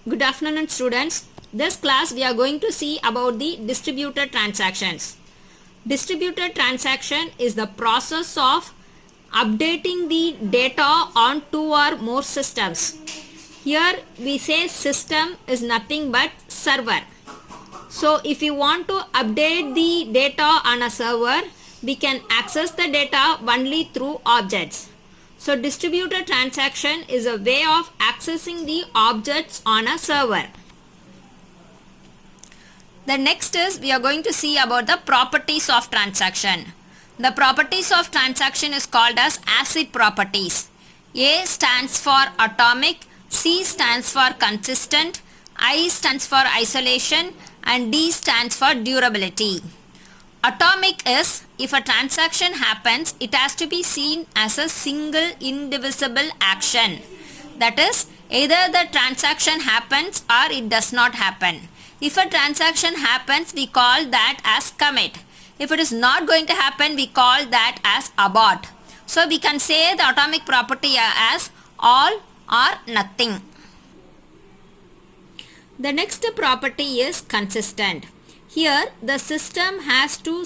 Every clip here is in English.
Good afternoon, students. This class we are going to see about the distributed transactions. Distributed transaction is the process of updating the data on two or more systems. Here we say system is nothing but server. So if you want to update the data on a server, we can access the data only through objects. So distributed transaction is a way of accessing the objects on a server. The next is we are going to see about the properties of transaction. The properties of transaction is called as ACID properties. A stands for atomic, C stands for consistent, I stands for isolation, and D stands for durability. Atomic is if a transaction happens, it has to be seen as a single indivisible action. That is, either the transaction happens or it does not happen. If a transaction happens, we call that as commit. If it is not going to happen, we call that as abort. So we can say the atomic property as all or nothing. The next property is consistent. Here the system has to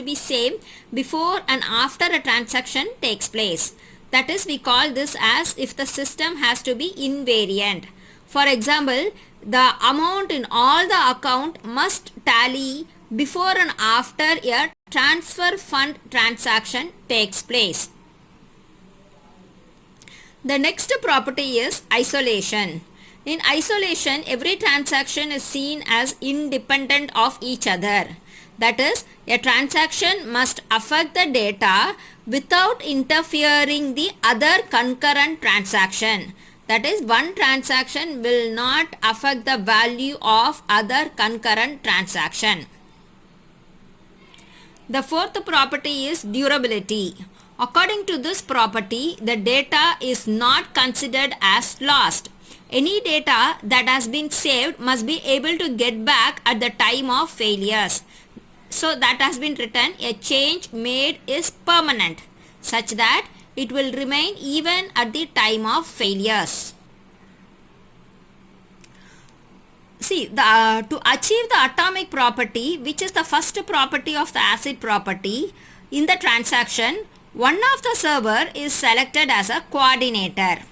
be same before and after a transaction takes place. That is, we call this as if the system has to be invariant. For example, the amount in all the account must tally before and after a transfer fund transaction takes place. The next property is isolation. In isolation, every transaction is seen as independent of each other. That is, a transaction must affect the data without interfering the other concurrent transaction. That is, one transaction will not affect the value of other concurrent transaction. The fourth property is durability. According to this property, the data is not considered as lost. Any data that has been saved must be able to get back at the time of failures. So that has been written, a change made is permanent, such that it will remain even at the time of failures. See, to achieve the atomic property, which is the first property of the ACID property, in the transaction, one of the server is selected as a coordinator.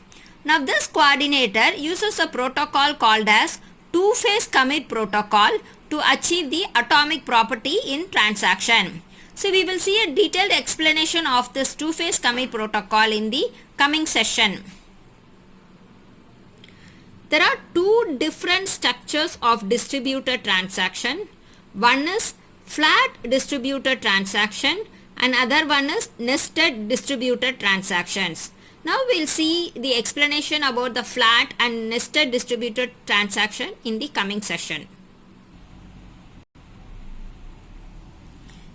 Now this coordinator uses a protocol called as two-phase commit protocol to achieve the atomic property in transaction. So we will see a detailed explanation of this two-phase commit protocol in the coming session. There are two different structures of distributed transaction. One is flat distributed transaction and other one is nested distributed transactions. Now we'll see the explanation about the flat and nested distributed transaction in the coming session.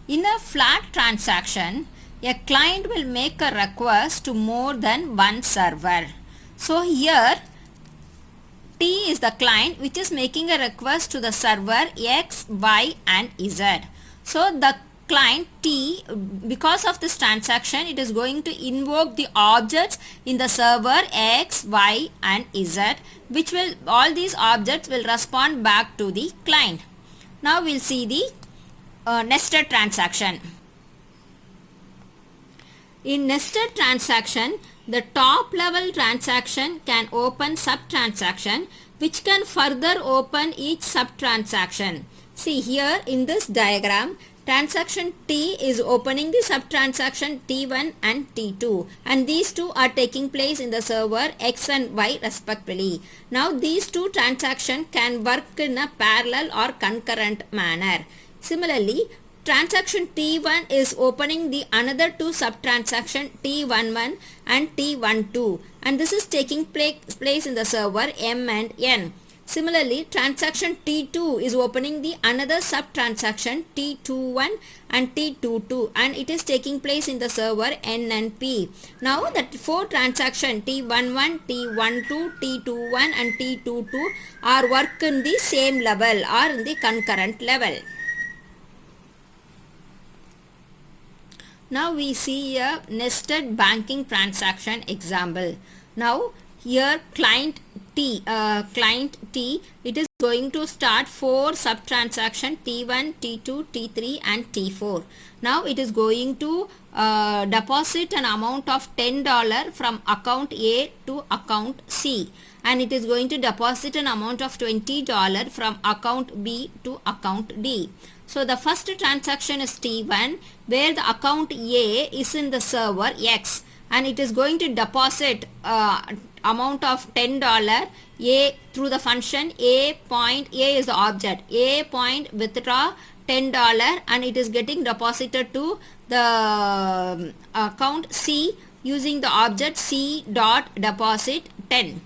In a flat transaction, a client will make a request to more than one server. So here T is the client which is making a request to the server X, Y and Z. So the client T, because of this transaction, it is going to invoke the objects in the server X, Y and Z, which will, all these objects will respond back to the client. Now we'll see the nested transaction. In nested transaction, the top level transaction can open sub transaction which can further open each sub transaction. See here in this diagram, transaction T is opening the sub transaction T1 and T2, and these two are taking place in the server X and Y respectively. Now these two transactions can work in a parallel or concurrent manner. Similarly, transaction T1 is opening the another two sub transaction T11 and T12, and this is taking place in the server M and N. Similarly, transaction T2 is opening the another sub transaction T21 and T22, and it is taking place in the server N and P. Now that four transactions T11, T12, T21 and T22 are work in the same level or in the concurrent level. Now we see a nested banking transaction example. Now here client T, client T, it is going to start 4 sub transaction T1, T2, T3 and T4. Now it is going to deposit an amount of $10 from account A to account C, and it is going to deposit an amount of $20 from account B to account D. So the first transaction is T1, where the account A is in the server X, and it is going to deposit amount of $10 A through the function A is the object, A point withdraw $10, and it is getting deposited to the account C using the object C dot deposit 10.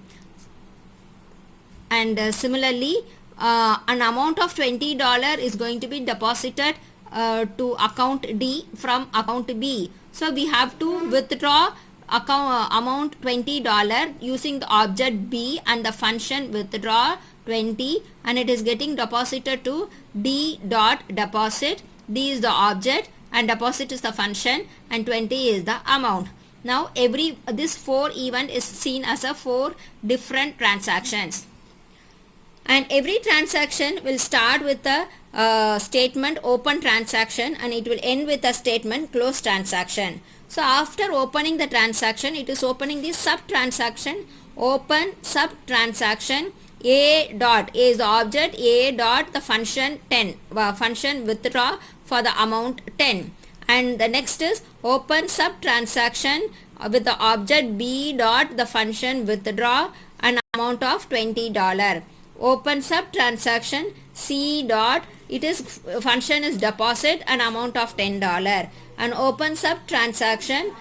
And similarly an amount of $20 is going to be deposited to account D from account B. So we have to withdraw amount $20 using the object B and the function withdraw 20, and it is getting deposited to D dot deposit. D is the object and deposit is the function, and 20 is the amount. Now this 4 event is seen as a 4 different transactions, and every transaction will start with a statement open transaction, and it will end with a statement close transaction. So after opening the transaction, it is opening the sub transaction, open sub transaction A dot, A is the object, A dot the function 10, function withdraw for the amount 10, and the next is open sub transaction with the object B dot the function withdraw an amount of $20. Open sub transaction C dot, it is function is deposit an amount of $10, and open sub transaction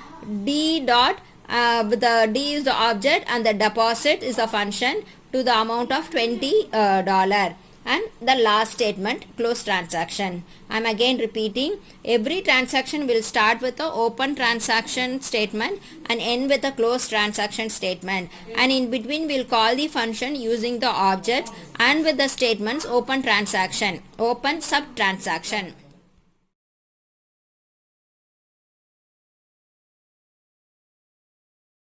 D dot with the D is the object and the deposit is the function to the amount of $20. And the last statement close transaction. I am again repeating, every transaction will start with the open transaction statement and end with a close transaction statement, and in between we will call the function using the objects and with the statements open transaction, open sub transaction.